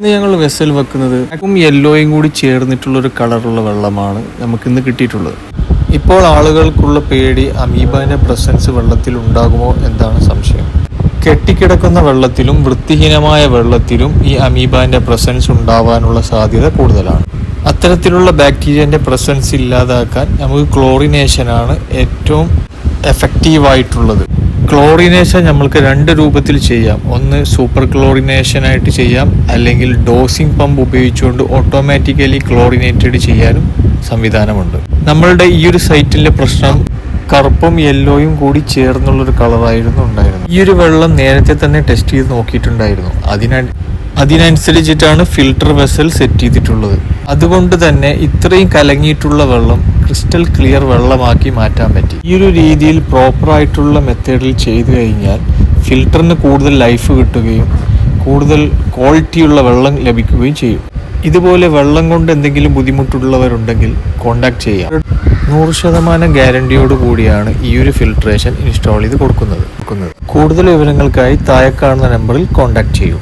ഇന്ന് ഞങ്ങൾ വെസൽ വെക്കുന്നത് ബ്ലാക്കും യെല്ലോയും കൂടി ചേർന്നിട്ടുള്ള ഒരു കളറുള്ള വെള്ളമാണ് നമുക്കിന്ന് കിട്ടിയിട്ടുള്ളത്. ഇപ്പോൾ ആളുകൾക്കുള്ള പേടി അമീബാന്റെ പ്രസൻസ് വെള്ളത്തിൽ ഉണ്ടാകുമോ എന്നാണ് സംശയം. കെട്ടിക്കിടക്കുന്ന വെള്ളത്തിലും വൃത്തിഹീനമായ വെള്ളത്തിലും ഈ അമീബാന്റെ പ്രസൻസ് ഉണ്ടാവാനുള്ള സാധ്യത കൂടുതലാണ്. അത്തരത്തിലുള്ള ബാക്ടീരിയന്റെ പ്രസൻസ് ഇല്ലാതാക്കാൻ നമുക്ക് ക്ലോറിനേഷനാണ് ഏറ്റവും എഫക്റ്റീവായിട്ടുള്ളത്. ക്ലോറിനേഷൻ നമ്മൾക്ക് രണ്ട് രൂപത്തിൽ ചെയ്യാം. ഒന്ന് സൂപ്പർ ക്ലോറിനേഷൻ ആയിട്ട് ചെയ്യാം, അല്ലെങ്കിൽ ഡോസിംഗ് പമ്പ് ഉപയോഗിച്ചുകൊണ്ട് ഓട്ടോമാറ്റിക്കലി ക്ലോറിനേറ്റഡ് ചെയ്യാനും സംവിധാനമുണ്ട്. നമ്മളുടെ ഈ ഒരു സൈറ്റിലെ പ്രശ്നം കറുപ്പും യെല്ലോയും കൂടി ചേർന്നുള്ളൊരു കളറായിരുന്നു ഉണ്ടായിരുന്നത്. ഈ ഒരു വെള്ളം നേരത്തെ തന്നെ ടെസ്റ്റ് ചെയ്ത് നോക്കിയിട്ടുണ്ടായിരുന്നു. അതിനനുസരിച്ചിട്ടാണ് ഫിൽട്ടർ വെസൽ സെറ്റ് ചെയ്തിട്ടുള്ളത്. അതുകൊണ്ട് തന്നെ ഇത്രയും കലങ്ങിയിട്ടുള്ള വെള്ളം ക്രിസ്റ്റൽ ക്ലിയർ വെള്ളമാക്കി മാറ്റാൻ പറ്റി. ഈ ഒരു രീതിയിൽ പ്രോപ്പറായിട്ടുള്ള മെത്തേഡിൽ ചെയ്തു കഴിഞ്ഞാൽ ഫിൽറ്ററിന് കൂടുതൽ ലൈഫ് കിട്ടുകയും കൂടുതൽ ക്വാളിറ്റിയുള്ള വെള്ളം ലഭിക്കുകയും ചെയ്യും. ഇതുപോലെ വെള്ളം കൊണ്ട് എന്തെങ്കിലും ബുദ്ധിമുട്ടുള്ളവരുണ്ടെങ്കിൽ കോൺടാക്ട് ചെയ്യാം. 100% ഗ്യാരണ്ടിയോട് കൂടിയാണ് ഈ ഒരു ഫിൽട്രേഷൻ ഇൻസ്റ്റാൾ ചെയ്ത് കൊടുക്കുന്നത്. കൂടുതൽ വിവരങ്ങൾക്കായി താഴെ കാണുന്ന നമ്പറിൽ കോൺടാക്ട് ചെയ്യുക.